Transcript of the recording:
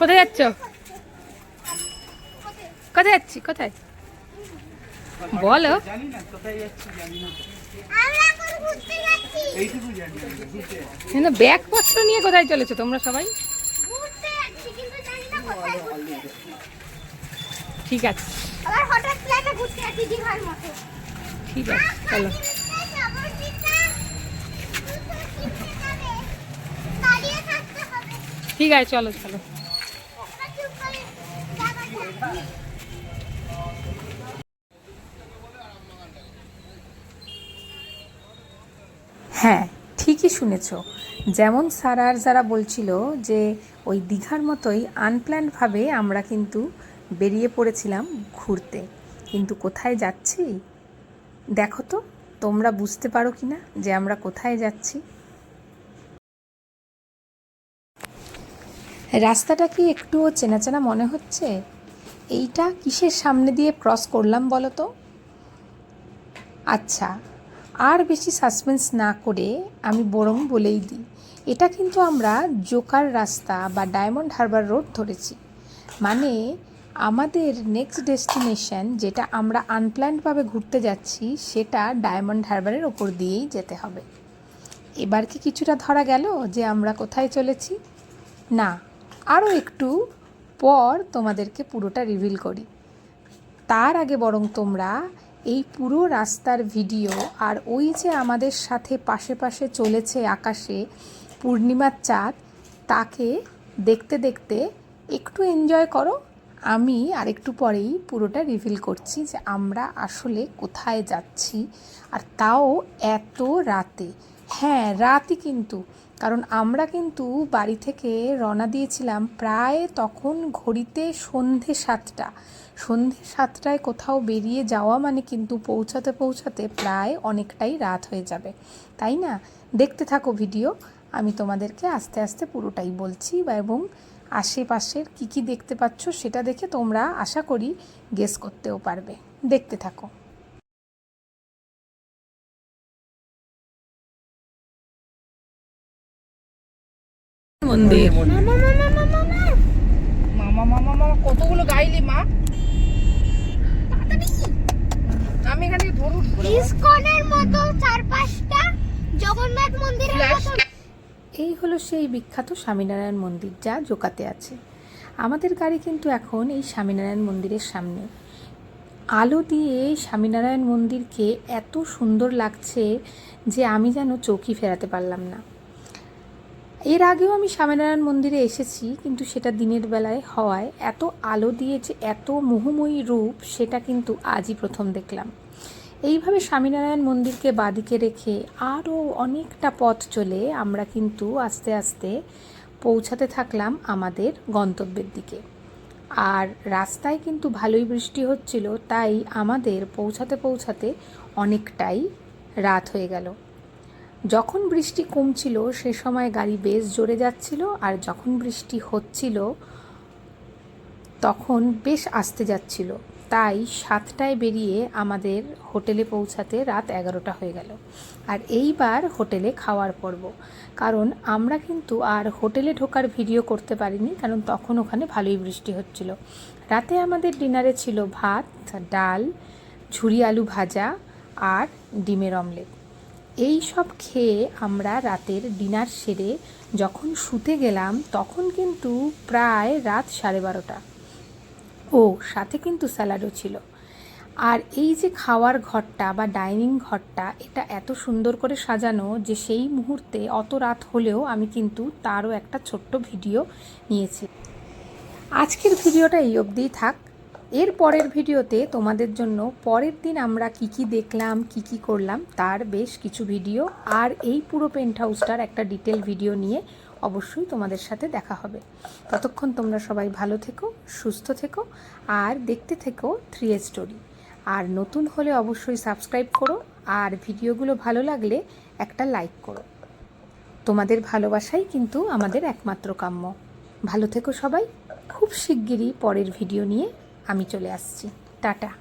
কোথায় যাচ্ছ? কোথায় যাচ্ছি? কোথায় বলো? ব্যাগপত্র নিয়ে কোথায় চলেছো তোমরা সবাই? ঠিক আছে, ঠিক আছে, চলো। ঠিক আছে, চলো চলো। হ্যাঁ, ঠিকই শুনেছ। যেমন সারার যারা বলছিল যে ওই দীঘার মতোই আনপ্ল্যান্ডভাবে আমরা কিন্তু বেরিয়ে পড়েছিলাম ঘুরতে, কিন্তু কোথায় যাচ্ছি দেখো তো, তোমরা বুঝতে পারো কি না যে আমরা কোথায় যাচ্ছি? রাস্তাটা কি একটুও চেনা চেনা মনে হচ্ছে? এইটা কিসের সামনে দিয়ে ক্রস করলাম বলো তো? আচ্ছা, আর বেশি সাসপেন্স না করে আমি বরং বলেই দিই, এটা কিন্তু আমরা জোকার রাস্তা বা ডায়মন্ড হারবার রোড ধরেছি। মানে আমাদের নেক্সট ডেস্টিনেশন যেটা আমরা আনপ্ল্যান্ডভাবে ঘুরতে যাচ্ছি সেটা ডায়মন্ড হারবারের ওপর দিয়েই যেতে হবে। এবার কি কিছুটা ধরা গেল যে আমরা কোথায় চলেছি? না, আরও একটু পর তোমাদেরকে পুরোটা রিভিল করি। তার আগে বরং তোমরা এই পুরো রাস্তার ভিডিও আর ওই যে আমাদের সাথে পাশে পাশে চলেছে আকাশে পূর্ণিমার চাঁদ, তাকে দেখতে দেখতে একটু এনজয় করো। আমি আরেকটু পরেই পুরোটা রিভিল করছি যে আমরা আসলে কোথায় যাচ্ছি, আর তাও এত রাতে। হ্যাঁ, রাতই কিন্তু, কারণ আমরা কিন্তু বাড়ি থেকে রওনা দিয়েছিলাম প্রায় তখন ঘড়িতে সন্ধে 7টা। সন্ধে 7টায় কোথাও বেরিয়ে যাওয়া মানে কিন্তু পৌঁছাতে পৌঁছাতে প্রায় অনেকটাই রাত হয়ে যাবে, তাই না? দেখতে থাকো ভিডিও, আমি তোমাদেরকে আস্তে আস্তে পুরোটাই বলছি, এবং আশেপাশের কী কী দেখতে পাচ্ছ সেটা দেখে তোমরা আশা করি গেস করতেও পারবে। দেখতে থাকো। মন্দির। মামা মামা মামা কতগুলো গাইলি মা? আমি এখানে ধরুন ইসকনের মতো 4-5টা জগন্নাথ মন্দিরের মতো। এই হলো সেই বিখ্যাত স্বামীনারায়ণ মন্দির যা জোকাতে আছে। আমাদের গাড়ি কিন্তু এখন এই স্বামীনারায়ণ মন্দিরের সামনে। আলো দিয়ে স্বামীনারায়ণ মন্দিরকে এত সুন্দর লাগছে যে আমি যেন চোখই ফেরাতে পারলাম না। এর আগেও আমি স্বামীনারায়ণ মন্দিরে এসেছি, কিন্তু সেটা দিনের বেলায় হওয়ায় এত আলো দিয়ে যে এত মোহময়ী রূপ সেটা কিন্তু আজই প্রথম দেখলাম। এইভাবে স্বামীনারায়ণ মন্দিরকে বাদিকে রেখে আরও অনেকটা পথ চলে আমরা কিন্তু আস্তে আস্তে পৌঁছাতে থাকলাম আমাদের গন্তব্যের দিকে। আর রাস্তায় কিন্তু ভালোই বৃষ্টি হচ্ছিল, তাই আমাদের পৌঁছাতে পৌঁছাতে অনেকটাই রাত হয়ে গেল। যখন বৃষ্টি কমছিল সে সময় গাড়ি বেশ জোরে যাচ্ছিল, আর যখন বৃষ্টি হচ্ছিল তখন বেশ আস্তে যাচ্ছিল। তাই 7টায় বেরিয়ে আমাদের হোটেলে পৌঁছাতে রাত 11টা হয়ে গেল। আর এইবার হোটেলে খাওয়ার পর্ব, কারণ আমরা কিন্তু আর হোটেলে ঢোকার ভিডিও করতে পারিনি, কারণ তখন ওখানে ভালোই বৃষ্টি হচ্ছিল। রাতে আমাদের ডিনারে ছিল ভাত, ডাল, ঝুরি আলু ভাজা আর ডিমের অমলেট। এই সব খেয়ে আমরা রাতের ডিনার সেরে যখন শুতে গেলাম তখন কিন্তু প্রায় রাত 12:30। ও সাথে কিন্তু স্যালাডও ছিল। আর এই যে খাওয়ার ঘরটা বা ডাইনিং ঘরটা, এটা এত সুন্দর করে সাজানো যে সেই মুহূর্তে অত রাত হলেও আমি কিন্তু তারও একটা ছোট্ট ভিডিও নিয়েছি। আজকের ভিডিওটা এই অবধিই থাক। এর পরের ভিডিওতে তোমাদের জন্য পরের দিন আমরা কি কি দেখলাম, কি কি করলাম তার বেশ কিছু ভিডিও আর এই পুরো পেন্ট হাউসটার একটা ডিটেল ভিডিও নিয়ে অবশ্যই তোমাদের সাথে দেখা হবে। ততক্ষণ তোমরা সবাই ভালো থেকো, সুস্থ থেকো আর দেখতে থেকো 3A স্টোরি। আর নতুন হলে অবশ্যই সাবস্ক্রাইব করো, আর ভিডিওগুলো ভালো লাগলে একটা লাইক করো। তোমাদের ভালোবাসাই কিন্তু আমাদের একমাত্র কাম্য। ভালো থেকো সবাই। খুব শিগগিরই পরের ভিডিও নিয়ে আমি চলে আসছি। টাটা।